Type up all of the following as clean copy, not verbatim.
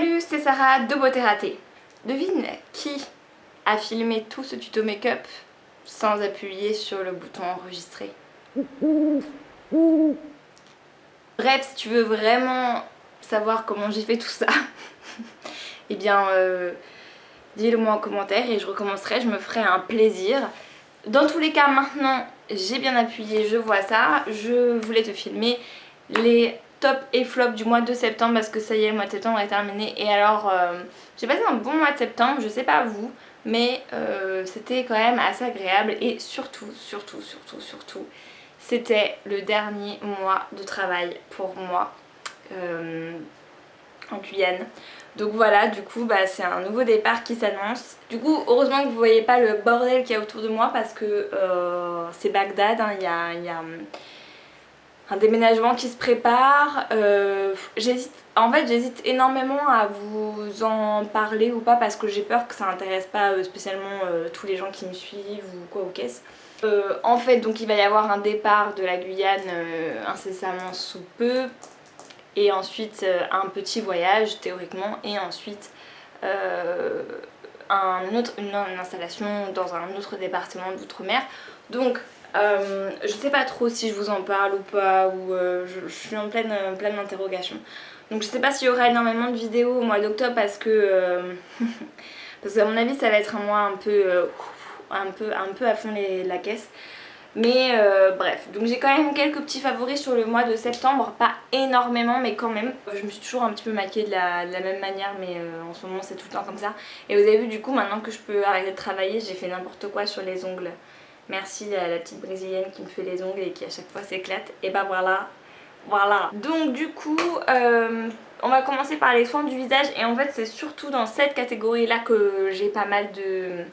Salut, c'est Sarah de Beauté Ratée. Devine qui a filmé tout ce tuto make-up sans appuyer sur le bouton enregistrer. Bref, si tu veux vraiment savoir comment j'ai fait tout ça, eh bien dis-le moi en commentaire et je recommencerai, je me ferai un plaisir. Dans tous les cas, maintenant j'ai bien appuyé, je vois ça. Je voulais te filmer les top et flop du mois de septembre parce que ça y est, le mois de septembre est terminé. Et alors j'ai passé un bon mois de septembre, je sais pas vous, mais c'était quand même assez agréable. Et surtout, c'était le dernier mois de travail pour moi en Guyane. Donc voilà, du coup c'est un nouveau départ qui s'annonce. Du coup heureusement que vous voyez pas le bordel qu'il y a autour de moi parce que c'est Bagdad, hein. Il y a un déménagement qui se prépare. J'hésite énormément à vous en parler ou pas parce que j'ai peur que ça intéresse pas spécialement tous les gens qui me suivent ou quoi ou qu'est-ce. En fait donc il va y avoir un départ de la Guyane incessamment sous peu. Et ensuite un petit voyage théoriquement et ensuite une installation dans un autre département d'outre-mer. Donc je sais pas trop si je vous en parle ou pas, ou je suis en pleine interrogation. Donc je sais pas s'il y aura énormément de vidéos au mois d'octobre parce que parce qu'à mon avis ça va être un mois un peu à fond la caisse. Mais bref, donc j'ai quand même quelques petits favoris sur le mois de septembre, pas énormément mais quand même. Je me suis toujours un petit peu maquillée de la même manière mais en ce moment c'est tout le temps comme ça. Et vous avez vu du coup maintenant que je peux arrêter de travailler, j'ai fait n'importe quoi sur les ongles. Merci à la petite brésilienne qui me fait les ongles et qui à chaque fois s'éclate. Et bah voilà. Donc du coup on va commencer par les soins du visage et en fait c'est surtout dans cette catégorie là que j'ai pas mal de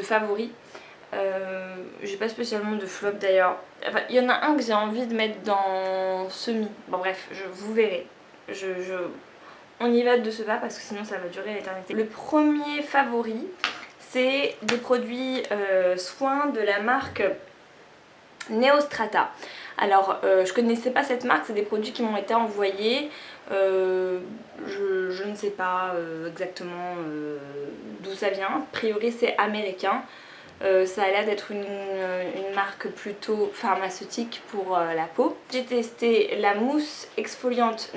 favoris. J'ai pas spécialement de flop d'ailleurs. Enfin, il y en a un que j'ai envie de mettre dans semi. Bon bref, vous verrez. On y va de ce pas parce que sinon ça va durer l'éternité. Le premier favori, c'est des produits soins de la marque Neostrata. Alors je connaissais pas cette marque, c'est des produits qui m'ont été envoyés. Je ne sais pas exactement d'où ça vient. A priori c'est américain. Ça a l'air d'être une marque plutôt pharmaceutique pour la peau. J'ai testé la mousse exfoliante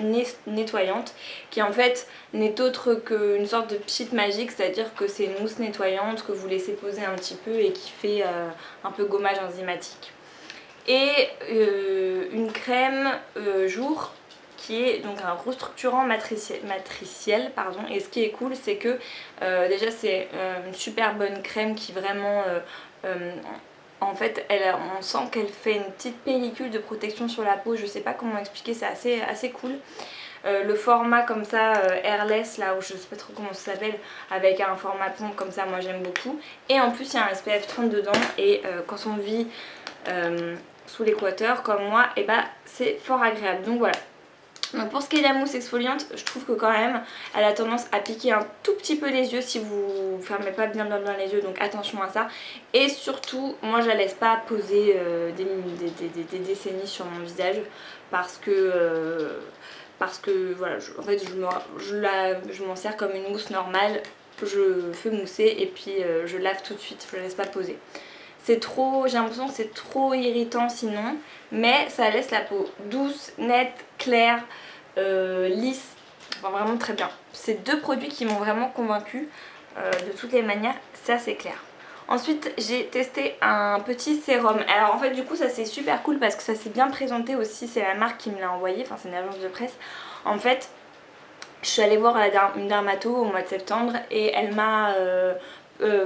nettoyante qui en fait n'est autre qu'une sorte de pchit magique, c'est-à-dire que c'est une mousse nettoyante que vous laissez poser un petit peu et qui fait un peu gommage enzymatique. Et une crème jour qui est donc un restructurant matriciel pardon. Et ce qui est cool c'est que déjà c'est une super bonne crème qui vraiment en fait on sent qu'elle fait une petite pellicule de protection sur la peau. Je sais pas comment expliquer, c'est assez cool. Le format comme ça airless là, où je sais pas trop comment ça s'appelle, avec un format pompe comme ça, moi j'aime beaucoup. Et en plus il y a un SPF 30 dedans et quand on vit sous l'équateur comme moi, et bah c'est fort agréable. Donc voilà. Donc pour ce qui est de la mousse exfoliante, je trouve que quand même elle a tendance à piquer un tout petit peu les yeux si vous fermez pas bien les yeux, donc attention à ça. Et surtout moi je la laisse pas poser des décennies sur mon visage parce que voilà, en fait je m'en sers comme une mousse normale. Je fais mousser et puis je lave tout de suite, je la laisse pas poser. C'est trop, j'ai l'impression que c'est trop irritant sinon, mais ça laisse la peau douce, nette, claire, lisse, enfin vraiment très bien. C'est deux produits qui m'ont vraiment convaincue de toutes les manières, c'est assez clair. Ensuite j'ai testé un petit sérum. Alors en fait du coup ça c'est super cool parce que ça s'est bien présenté aussi, c'est la marque qui me l'a envoyé, enfin c'est une agence de presse. En fait je suis allée voir une dermato au mois de septembre et elle m'a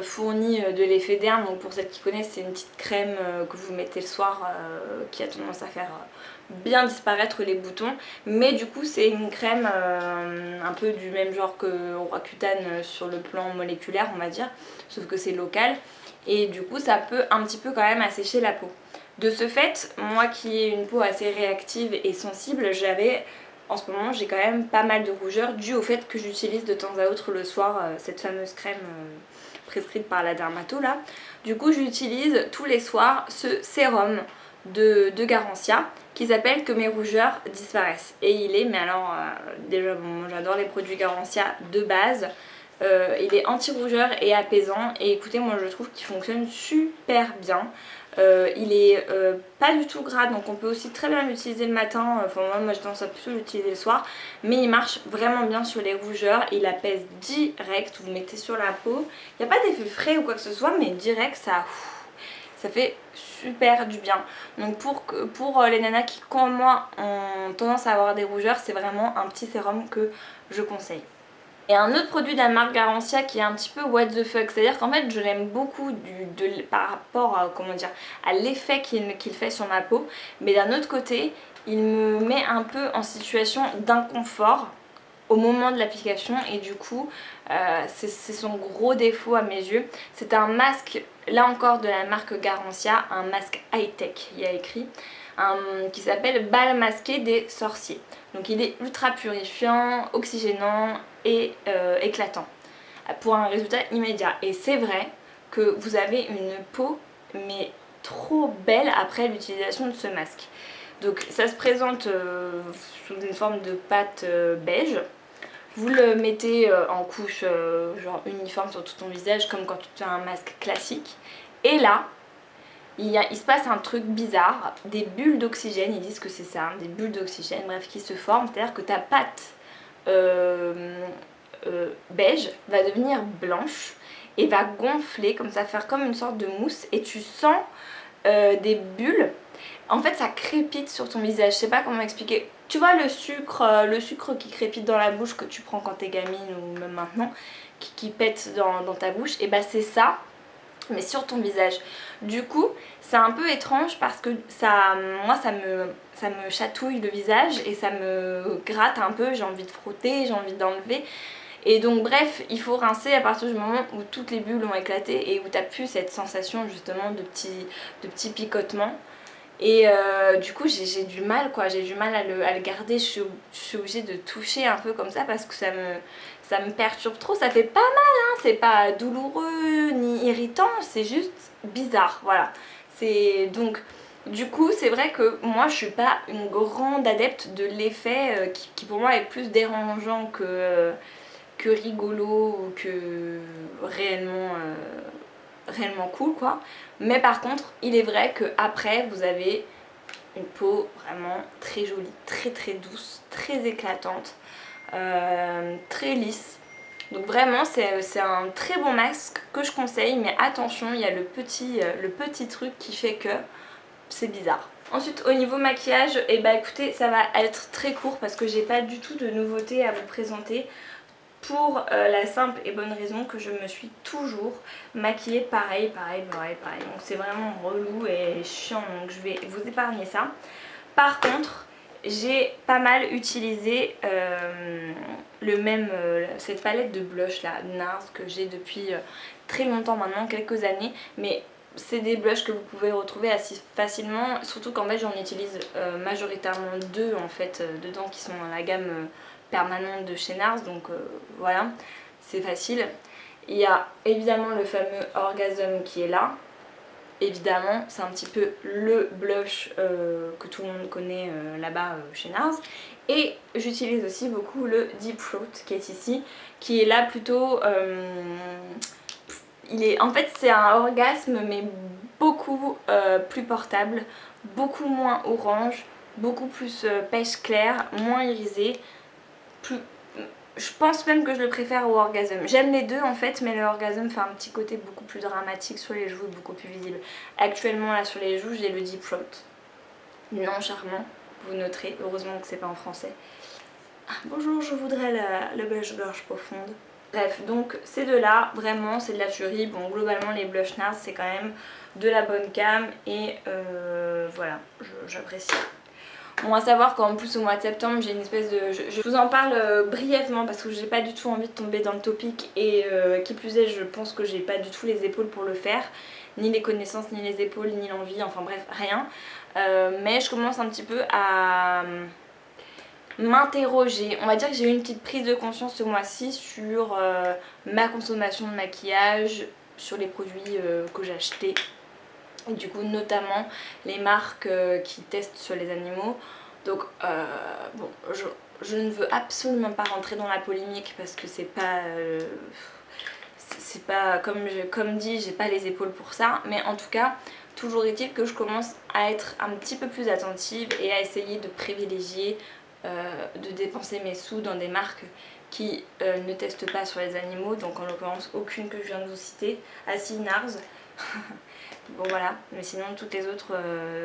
fourni de l'effet derme. Donc pour celles qui connaissent, c'est une petite crème que vous mettez le soir qui a tendance à faire bien disparaître les boutons. Mais du coup c'est une crème un peu du même genre que Roaccutane sur le plan moléculaire on va dire, sauf que c'est local et du coup ça peut un petit peu quand même assécher la peau. De ce fait, moi qui ai une peau assez réactive et sensible, en ce moment j'ai quand même pas mal de rougeur dû au fait que j'utilise de temps à autre le soir cette fameuse crème prescrite par la dermato là. Du coup j'utilise tous les soirs ce sérum de Garancia qui s'appelle Que mes rougeurs disparaissent. Et il est, mais alors déjà bon, moi j'adore les produits Garancia de base. Il est anti-rougeur et apaisant et écoutez, moi je trouve qu'il fonctionne super bien. Il est pas du tout gras, donc on peut aussi très bien l'utiliser le matin. Enfin moi j'ai tendance à plutôt l'utiliser le soir, mais il marche vraiment bien sur les rougeurs. Il apaise direct, vous le mettez sur la peau. Il n'y a pas d'effet frais ou quoi que ce soit, mais direct ça fait super du bien. Donc pour les nanas qui comme moi ont tendance à avoir des rougeurs, c'est vraiment un petit sérum que je conseille. Et un autre produit de la marque Garancia qui est un petit peu what the fuck, c'est-à-dire qu'en fait je l'aime beaucoup par rapport à, comment dire, à l'effet qu'il fait sur ma peau, mais d'un autre côté il me met un peu en situation d'inconfort au moment de l'application et du coup c'est son gros défaut à mes yeux. C'est un masque, là encore de la marque Garancia, un masque high-tech, il y a écrit, qui s'appelle Bal masqué des sorciers. Donc il est ultra purifiant, oxygénant et éclatant pour un résultat immédiat. Et c'est vrai que vous avez une peau mais trop belle après l'utilisation de ce masque. Donc ça se présente sous une forme de pâte beige. Vous le mettez en couche genre uniforme sur tout ton visage comme quand tu fais un masque classique. Et là, il se passe un truc bizarre, des bulles d'oxygène, ils disent que c'est ça, hein, des bulles d'oxygène, bref, qui se forment. C'est-à-dire que ta pâte beige va devenir blanche et va gonfler, comme ça, faire comme une sorte de mousse. Et tu sens des bulles. En fait ça crépite sur ton visage, je sais pas comment expliquer. Tu vois le sucre qui crépite dans la bouche que tu prends quand t'es gamine ou même maintenant, qui pète dans ta bouche, et bah c'est ça, mais sur ton visage. Du coup c'est un peu étrange parce que moi ça me chatouille le visage et ça me gratte un peu, j'ai envie de frotter, j'ai envie d'enlever. Et donc bref, il faut rincer à partir du moment où toutes les bulles ont éclaté et où t'as plus cette sensation justement de petits picotements. Et du coup j'ai du mal quoi, j'ai du mal à le garder, je suis obligée de toucher un peu comme ça parce que ça me perturbe trop. Ça fait pas mal hein, c'est pas douloureux ni irritant, c'est juste bizarre, voilà. Donc du coup c'est vrai que moi je suis pas une grande adepte de l'effet qui pour moi est plus dérangeant que rigolo ou que réellement cool quoi. Mais par contre il est vrai que après vous avez une peau vraiment très jolie, très douce, très éclatante, très lisse. Donc vraiment c'est un très bon masque que je conseille, mais attention il y a le petit truc qui fait que c'est bizarre. Ensuite au niveau maquillage, et bah écoutez ça va être très court parce que j'ai pas du tout de nouveautés à vous présenter. Pour la simple et bonne raison que je me suis toujours maquillée pareil. Donc c'est vraiment relou et chiant, donc je vais vous épargner ça. Par contre, j'ai pas mal utilisé cette palette de blush là, NARS, que j'ai depuis très longtemps maintenant, quelques années. Mais c'est des blushs que vous pouvez retrouver assez facilement, surtout qu'en fait j'en utilise majoritairement deux en fait dedans qui sont dans la gamme permanente de chez NARS, donc voilà, c'est facile. Il y a évidemment le fameux Orgasm qui est là, évidemment c'est un petit peu le blush que tout le monde connaît là-bas chez NARS. Et j'utilise aussi beaucoup le Deep Throat qui est ici, qui est là plutôt en fait c'est un orgasme mais beaucoup plus portable, beaucoup moins orange, beaucoup plus pêche claire, moins irisé. Je pense même que je le préfère au Orgasm. J'aime les deux en fait, mais le Orgasm fait un petit côté beaucoup plus dramatique sur les joues, beaucoup plus visible. Actuellement là sur les joues j'ai le Deep Throat. Non charmant, vous noterez, heureusement que c'est pas en français. Ah, bonjour, je voudrais le blush gorge profonde. Bref, donc ces deux là, vraiment c'est de la tuerie. Bon globalement les blush NARS c'est quand même de la bonne cam et voilà, j'apprécie. Bon, à savoir qu'en plus au mois de septembre j'ai une espèce de... Je vous en parle brièvement parce que j'ai pas du tout envie de tomber dans le topic et qui plus est je pense que j'ai pas du tout les épaules pour le faire, ni les connaissances, ni les épaules, ni l'envie, enfin bref rien. Mais je commence un petit peu à m'interroger. On va dire que j'ai eu une petite prise de conscience ce mois-ci sur ma consommation de maquillage, sur les produits que j'ai achetés. et du coup notamment les marques qui testent sur les animaux. Donc bon, je ne veux absolument pas rentrer dans la polémique parce que c'est pas comme dit, j'ai pas les épaules pour ça, mais en tout cas toujours est-il que je commence à être un petit peu plus attentive et à essayer de privilégier de dépenser mes sous dans des marques qui ne testent pas sur les animaux, donc en l'occurrence aucune que je viens de vous citer, si Nars. Bon voilà, mais sinon toutes les autres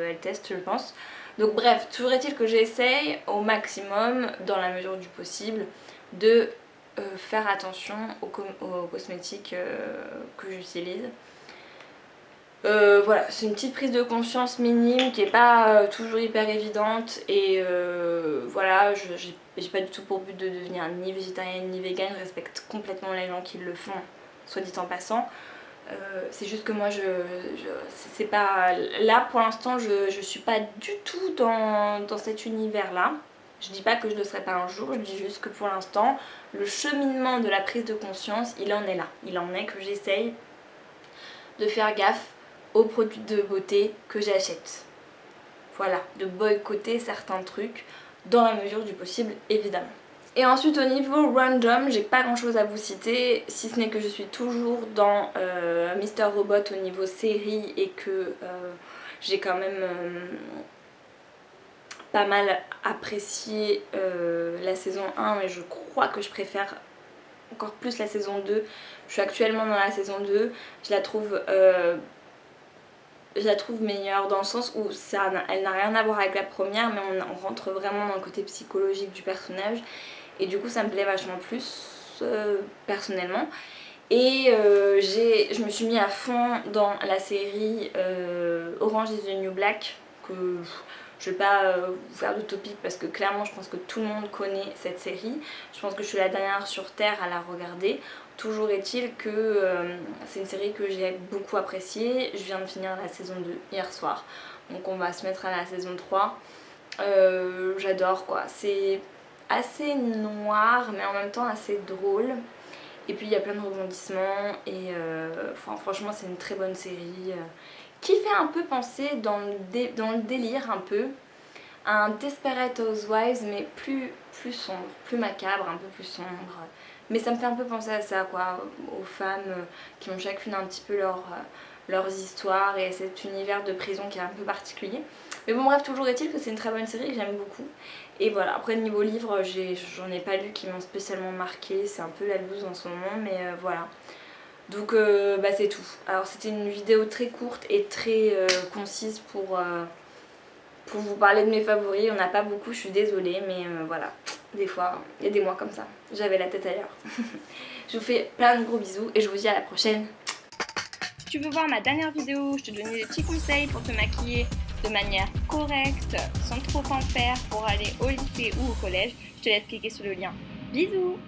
elles testent je pense. Donc bref, toujours est-il que j'essaye au maximum, dans la mesure du possible, de faire attention aux cosmétiques que j'utilise. Voilà, c'est une petite prise de conscience minime qui n'est pas toujours hyper évidente et voilà, j'ai pas du tout pour but de devenir ni végétarienne ni végane, je respecte complètement les gens qui le font, soit dit en passant. C'est juste que moi c'est pas là pour l'instant, je suis pas du tout dans cet univers là. Je dis pas que je ne le serai pas un jour, je dis juste que pour l'instant le cheminement de la prise de conscience il en est là, il en est que j'essaye de faire gaffe aux produits de beauté que j'achète. Voilà, de boycotter certains trucs dans la mesure du possible évidemment. Et ensuite au niveau random, j'ai pas grand chose à vous citer, si ce n'est que je suis toujours dans Mister Robot au niveau série et que j'ai quand même pas mal apprécié la saison 1, mais je crois que je préfère encore plus la saison 2. Je suis actuellement dans la saison 2, je la trouve meilleure dans le sens où elle n'a rien à voir avec la première, mais on rentre vraiment dans le côté psychologique du personnage et du coup ça me plaît vachement plus personnellement. Et je me suis mis à fond dans la série Orange is the New Black, que je vais pas vous faire de topic parce que clairement je pense que tout le monde connaît cette série. Je pense que je suis la dernière sur terre à la regarder. Toujours est-il que c'est une série que j'ai beaucoup appréciée. Je viens de finir la saison 2 hier soir, donc on va se mettre à la saison 3. J'adore quoi, c'est assez noir mais en même temps assez drôle. Et puis il y a plein de rebondissements et franchement c'est une très bonne série qui fait un peu penser dans le délire un peu à un Desperate Housewives mais plus sombre, plus macabre, un peu plus sombre. Mais ça me fait un peu penser à ça quoi, aux femmes qui ont chacune un petit peu leurs histoires et cet univers de prison qui est un peu particulier. Mais bon bref, toujours est-il que c'est une très bonne série que j'aime beaucoup. Et voilà, après niveau livre, j'en ai pas lu qui m'ont spécialement marqué, c'est un peu la loose en ce moment, mais voilà. Donc bah c'est tout. Alors c'était une vidéo très courte et très concise pour vous parler de mes favoris. Il n'y en a pas beaucoup, je suis désolée, mais voilà. Des fois, il y a des mois comme ça, j'avais la tête ailleurs. Je vous fais plein de gros bisous et je vous dis à la prochaine. Si tu veux voir ma dernière vidéo, je te donnais des petits conseils pour te maquiller de manière correcte, sans trop en faire pour aller au lycée ou au collège, je te laisse cliquer sur le lien. Bisous!